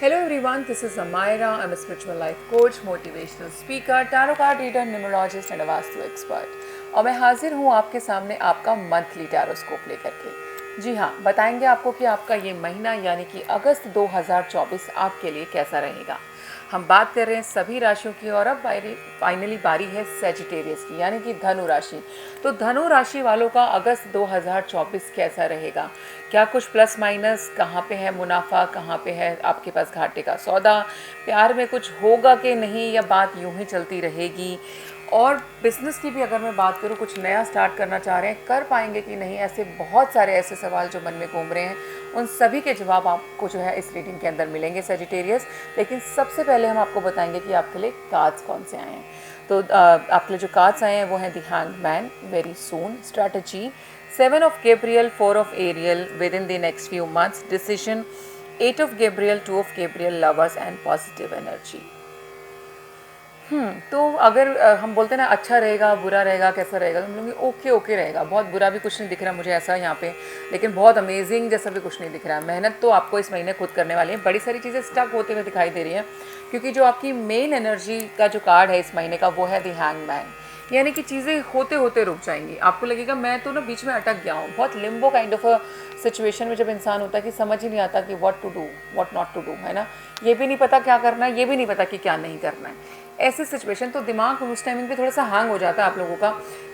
Hello everyone, this is Amira. I'm a spiritual life coach, motivational speaker, tarot card reader, numerologist and a vastu expert। और मैं हाजिर हूँ आपके सामने आपका मंथली टैरोस्कोप लेकर के। जी हाँ, बताएंगे आपको कि आपका ये महीना यानी कि अगस्त 2024 आपके लिए कैसा रहेगा। हम बात कर रहे हैं सभी राशियों की और अब फाइनली बारी है सेजिटेरियस की यानी कि धनु राशि। तो धनु राशि वालों का अगस्त 2024 कैसा रहेगा, क्या कुछ प्लस माइनस, कहाँ पे है मुनाफा, कहाँ पे है आपके पास घाटे का सौदा, प्यार में कुछ होगा कि नहीं या बात यूं ही चलती रहेगी। और बिज़नेस की भी अगर मैं बात करूँ, कुछ नया स्टार्ट करना चाह रहे हैं, कर पाएंगे कि नहीं, ऐसे बहुत सारे ऐसे सवाल जो मन में घूम रहे हैं, उन सभी के जवाब आपको जो है इस रीडिंग के अंदर मिलेंगे सेजिटेरियस। लेकिन सबसे पहले हम आपको बताएंगे कि आपके लिए कार्ड्स कौन से आए हैं। तो आपके लिए जो कार्ड्स आए हैं वो हैं the hangman, very soon, strategy, 7 of Gabriel, 4 of Ariel, within the next few months, decision, 8 of Gabriel, 2 of Gabriel, lovers and positive energy। तो अगर हम बोलते हैं ना अच्छा रहेगा, बुरा रहेगा, कैसा रहेगा, तो हम लोग ओके ओके रहेगा। बहुत बुरा भी कुछ नहीं दिख रहा मुझे ऐसा यहाँ पे, लेकिन बहुत अमेजिंग जैसा भी कुछ नहीं दिख रहा है। मेहनत तो आपको इस महीने खुद करने वाली है। बड़ी सारी चीज़ें स्टक होते हुए दिखाई दे रही हैं, क्योंकि जो आपकी मेन एनर्जी का जो कार्ड है इस महीने का वो है द हैंगमैन, यानी कि चीज़ें होते होते रुक जाएंगी। आपको लगेगा मैं तो ना बीच में अटक गया हूँ। बहुत Limbo kind of a situation में जब इंसान होता है कि समझ ही नहीं आता कि what to do what not to do, है ना। ये भी नहीं पता क्या करना है, ये भी नहीं पता कि क्या नहीं करना है। ऐसी सिचुएशन, तो दिमाग उस टाइमिंग पे थोड़ा सा हैंग हो जाता है आप लोगों का,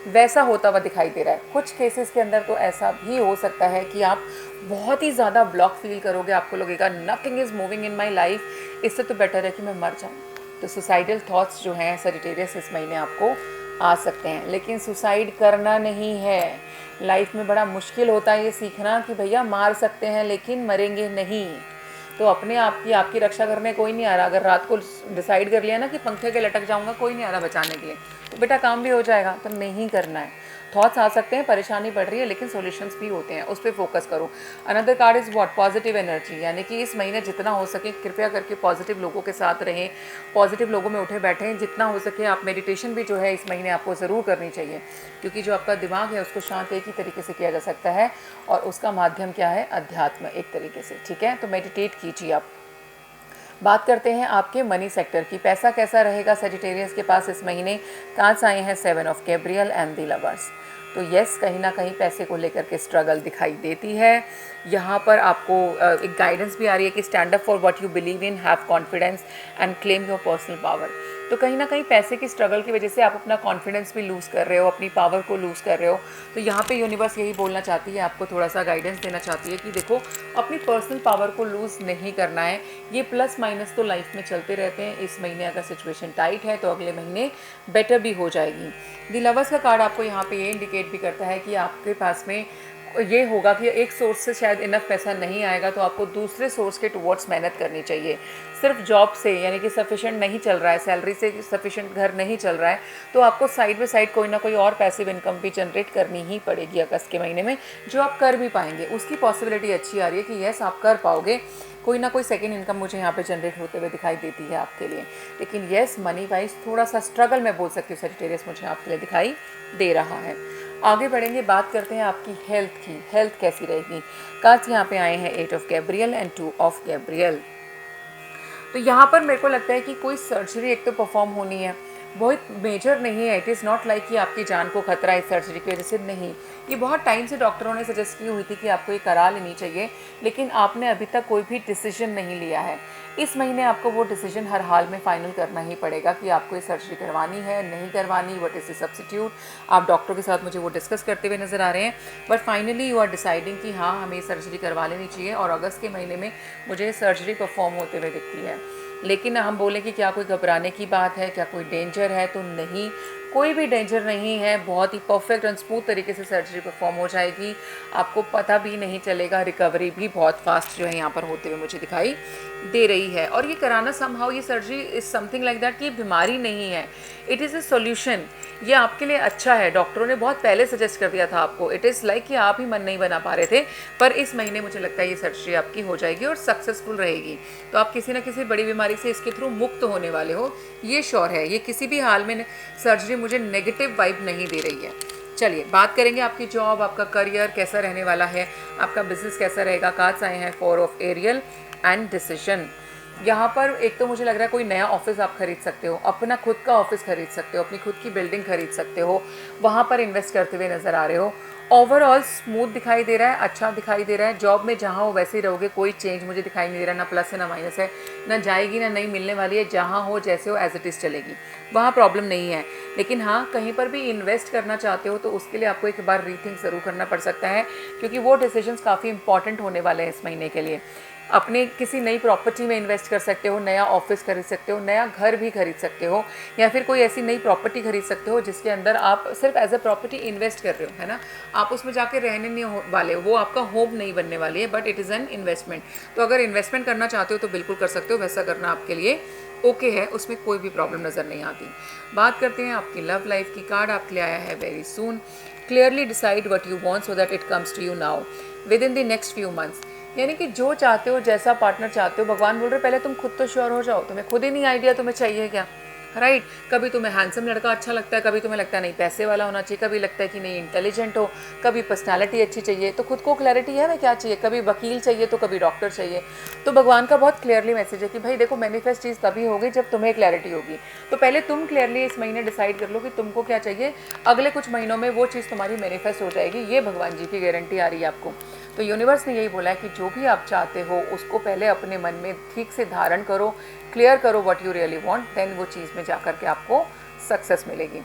वैसा होता हुआ दिखाई दे रहा है। कुछ केसेस के अंदर तो ऐसा भी हो सकता है कि आप बहुत ही ज़्यादा ब्लॉक फील करोगे, आपको लगेगा nothing is moving in my life, इससे तो बेटर है कि मैं मर जाऊँ। तो सुसाइडल थॉट्स जो हैं सेजिटेरियस इस महीने आपको आ सकते हैं, लेकिन सुसाइड करना नहीं है। लाइफ में बड़ा मुश्किल होता है ये सीखना कि भैया मार सकते हैं लेकिन मरेंगे नहीं। तो अपने आप की आपकी रक्षा करने कोई नहीं आ रहा। अगर रात को डिसाइड कर लिया ना कि पंखे के लटक जाऊंगा, कोई नहीं आ रहा बचाने के लिए, तो बेटा काम भी हो जाएगा। तो नहीं करना है। थॉट्स आ सकते हैं, परेशानी बढ़ रही है, लेकिन सॉल्यूशंस भी होते हैं, उस पर फोकस करो। Another card is what, positive energy, यानी कि इस महीने जितना हो सके कृपया करके पॉजिटिव लोगों के साथ रहें, पॉजिटिव लोगों में उठे बैठें। जितना हो सके आप मेडिटेशन भी जो है इस महीने आपको ज़रूर करनी चाहिए, क्योंकि जो आपका दिमाग है उसको शांत एक ही तरीके से किया जा सकता है, और उसका माध्यम क्या है, अध्यात्म एक तरीके से। ठीक है, तो मेडिटेट कीजिए आप। बात करते हैं आपके मनी सेक्टर की। पैसा कैसा रहेगा सेजिटेरियस के पास इस महीने। कार्ड्स आए हैं 7 of Gabriel and the lovers. तो यस, कहीं ना कहीं पैसे को लेकर के स्ट्रगल दिखाई देती है। यहाँ पर आपको एक गाइडेंस भी आ रही है कि stand up for what you believe in, have confidence and claim your personal power. तो कहीं ना कहीं पैसे की स्ट्रगल की वजह से आप अपना कॉन्फिडेंस भी लूज़ कर रहे हो, अपनी पावर को लूज़ कर रहे हो। तो यहाँ पे यूनिवर्स यही बोलना चाहती है, आपको थोड़ा सा गाइडेंस देना चाहती है कि देखो, अपनी पर्सनल पावर को लूज़ नहीं करना है। ये प्लस माइनस तो लाइफ में चलते रहते हैं। इस महीने अगर सिचुएशन टाइट है तो अगले महीने बेटर भी हो जाएगी। दी लवर्स का कार्ड आपको यहाँ पे ये इंडिकेट भी करता है कि आपके पास में ये होगा कि एक सोर्स से शायद इनफ पैसा नहीं आएगा, तो आपको दूसरे सोर्स के टुवर्ड्स मेहनत करनी चाहिए। सिर्फ जॉब से यानी कि सफिशेंट नहीं चल रहा है, सैलरी से सफिशेंट घर नहीं चल रहा है, तो आपको साइड बाई साइड कोई ना कोई और पैसिव इनकम भी जनरेट करनी ही पड़ेगी अगस्त के महीने में, जो आप कर भी पाएंगे। उसकी पॉसिबिलिटी अच्छी आ रही है कि येस आप कर पाओगे। कोई ना कोई सेकेंड इनकम मुझे यहाँ पे जनरेट होते हुए दिखाई देती है आपके लिए। लेकिन येस, मनी वाइज थोड़ा सा स्ट्रगल मैं बोल सकती हूँ सेजिटेरियस मुझे आपके लिए दिखाई दे रहा है। आगे बढ़ेंगे, बात करते हैं आपकी हेल्थ की। हेल्थ कैसी रहेगी। कार्ड्स यहाँ पे आए हैं 8 of Gabriel and 2 of Gabriel। तो यहाँ पर मेरे को लगता है कि कोई सर्जरी एक तो परफॉर्म होनी है, बहुत मेजर नहीं है। इट इज़ नॉट लाइक कि आपकी जान को खतरा है इस सर्जरी की वजह से, नहीं। ये बहुत टाइम से डॉक्टरों ने सजेस्ट की हुई थी कि आपको ये करा लेनी चाहिए, लेकिन आपने अभी तक कोई भी डिसीजन नहीं लिया है। इस महीने आपको वो डिसीजन हर हाल में फाइनल करना ही पड़ेगा कि आपको ये सर्जरी करवानी है नहीं करवानी, व्हाट इज़ द सब्स्टिट्यूट। आप डॉक्टर के साथ मुझे वो डिस्कस करते हुए नज़र आ रहे हैं, but finally you are deciding कि हाँ हमें ये सर्जरी करवा लेनी चाहिए, और अगस्त के महीने में मुझे सर्जरी परफॉर्म होते हुए दिखती है। लेकिन हम बोलें कि क्या कोई घबराने की बात है, क्या कोई डेंजर है, तो नहीं, कोई भी डेंजर नहीं है। बहुत ही परफेक्ट एंड स्मूथ तरीके से सर्जरी परफॉर्म हो जाएगी, आपको पता भी नहीं चलेगा। रिकवरी भी बहुत फास्ट जो है यहाँ पर होते हुए मुझे दिखाई दे रही है। और ये कराना समहाउ, ये surgery is something like that कि ये बीमारी नहीं है, इट इज़ ए सोल्यूशन। ये आपके लिए अच्छा है। डॉक्टरों ने बहुत पहले सजेस्ट कर दिया था आपको। इट इज़ लाइक कि आप ही मन नहीं बना पा रहे थे, पर इस महीने मुझे लगता है ये सर्जरी आपकी हो जाएगी और सक्सेसफुल रहेगी। तो आप किसी न किसी बड़ी बीमारी से इसके थ्रू मुक्त होने वाले हो, ये श्योर है। ये किसी भी हाल में सर्जरी मुझे नेगेटिव वाइब नहीं दे रही है। चलिए बात करेंगे आपकी जॉब, आपका करियर कैसा रहने वाला है, आपका बिजनेस कैसा रहेगा। कार्ड्स आए हैं 4 of Ariel एंड डिसीजन। यहाँ पर एक तो मुझे लग रहा है कोई नया ऑफिस आप खरीद सकते हो, अपना खुद का ऑफिस खरीद सकते हो, अपनी खुद की बिल्डिंग खरीद सकते हो, वहाँ पर इन्वेस्ट करते हुए नज़र आ रहे हो। ओवरऑल स्मूथ दिखाई दे रहा है, अच्छा दिखाई दे रहा है। जॉब में जहाँ हो वैसे ही रहोगे, कोई चेंज मुझे दिखाई नहीं दे रहा, ना प्लस है ना माइनस है, ना जाएगी ना नहीं मिलने वाली है। जहाँ हो जैसे हो एज इट इज़ चलेगी, वहाँ प्रॉब्लम नहीं है। लेकिन हाँ, कहीं पर भी इन्वेस्ट करना चाहते हो तो उसके लिए आपको एक बार रीथिंक ज़रूर करना पड़ सकता है, क्योंकि वो डिसीजंस काफ़ी इंपॉर्टेंट होने वाले हैं इस महीने के लिए। अपने किसी नई प्रॉपर्टी में इन्वेस्ट कर सकते हो, नया ऑफिस खरीद सकते हो, नया घर भी खरीद सकते हो, या फिर कोई ऐसी नई प्रॉपर्टी खरीद सकते हो जिसके अंदर आप सिर्फ एज अ प्रॉपर्टी इन्वेस्ट कर रहे हो, है ना। आप उसमें जाके रहने नहीं वाले हो, वो आपका होम नहीं बनने वाली है, but it is an investment. तो अगर इन्वेस्टमेंट करना चाहते हो तो बिल्कुल कर सकते हो, वैसा करना आपके लिए ओके है, उसमें कोई भी प्रॉब्लम नज़र नहीं आती। बात करते हैं आपकी लव लाइफ की। कार्ड आपके लिए आया है very soon. Clearly decide what you want so that it comes to you now within the next few months. यानी कि जो चाहते हो, जैसा पार्टनर चाहते हो, भगवान बोल रहे पहले तुम खुद तो श्योर हो जाओ। तुम्हें खुद ही नहीं आइडिया तुम्हें चाहिए क्या, राइट। कभी तुम्हें हैंडसम लड़का अच्छा लगता है, कभी तुम्हें लगता है नहीं पैसे वाला होना चाहिए, कभी लगता है कि नहीं इंटेलिजेंट हो, कभी पर्सनालिटी अच्छी चाहिए। तो खुद को क्लैरिटी है मैं क्या चाहिए, कभी वकील चाहिए तो कभी डॉक्टर चाहिए। तो भगवान का बहुत क्लियरली मैसेज है कि भाई देखो, मैनिफेस्ट चीज़ तभी होगी जब तुम्हें क्लैरिटी होगी। तो पहले तुम क्लियरली इस महीने डिसाइड कर लो कि तुमको क्या चाहिए, अगले कुछ महीनों में वो चीज़ तुम्हारी मैनिफेस्ट हो जाएगी। ये भगवान जी की गारंटी आ रही है आपको। तो यूनिवर्स ने यही बोला है कि जो भी आप चाहते हो उसको पहले अपने मन में ठीक से धारण करो, क्लियर करो what you really want, then वो चीज़ में जाकर के आपको सक्सेस मिलेगी।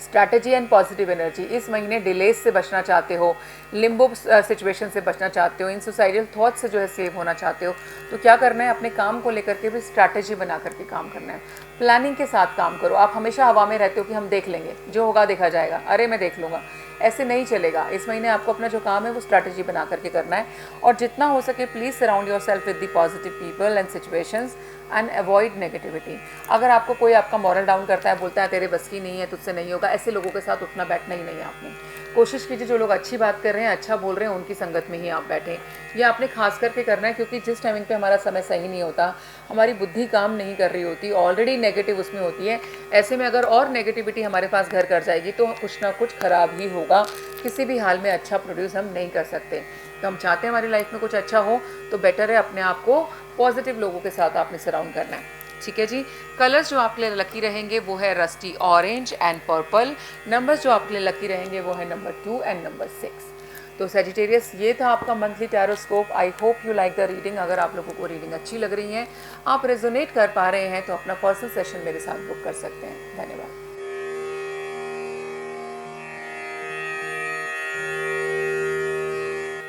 Strategy and positive energy. इस महीने डिलेज से बचना चाहते हो, लिम्बो सिचुएशन से बचना चाहते हो, इन सुसाइडल थॉट से जो है सेव होना चाहते हो, तो क्या करना है, अपने काम को लेकर के भी स्ट्रैटेजी बना करके काम करना है। प्लानिंग के साथ काम करो। आप हमेशा हवा में रहते हो कि हम देख लेंगे, जो होगा देखा जाएगा, अरे मैं देख लूँगा, ऐसे नहीं चलेगा। इस महीने आपको अपना जो काम है वो स्ट्रैटेजी बना करके करना है। और जितना हो सके please surround your self with the positive people and situations and avoid negativity. अगर आपको कोई आपका मॉरल डाउन करता है, बोलता है तेरे बस की नहीं है, तुझसे नहीं होगा, ऐसे लोगों के साथ उठना बैठना ही नहीं है आपने। कोशिश कीजिए जो लोग अच्छी बात कर रहे हैं, अच्छा बोल रहे हैं, उनकी संगत में ही आप बैठें। ये आपने खास करके करना है, क्योंकि जिस टाइमिंग पे हमारा समय सही नहीं होता, हमारी बुद्धि काम नहीं कर रही होती, ऑलरेडी नेगेटिव उसमें होती है, ऐसे में अगर और नेगेटिविटी हमारे पास घर कर जाएगी तो कुछ ना कुछ खराब ही होगा। किसी भी हाल में अच्छा प्रोड्यूस हम नहीं कर सकते। तो हम चाहते हैं हमारी लाइफ में कुछ अच्छा हो, तो बेटर है अपने आप को पॉजिटिव लोगों के साथ आपने सराउंड करना है। ठीक है जी। कलर्स जो आपके लिए लकी रहेंगे वो है rusty orange and purple. Numbers जो आपके लिए लकी रहेंगे वो है नंबर 2 एंड नंबर 6। तो सेजिटेरियस, ये था आपका monthly tarotscope. I hope you like the reading. अगर आप लोगों को रीडिंग अच्छी लग रही है, आप रेजोनेट कर पा रहे हैं, तो अपना पर्सनल सेशन मेरे साथ बुक कर सकते हैं। धन्यवाद।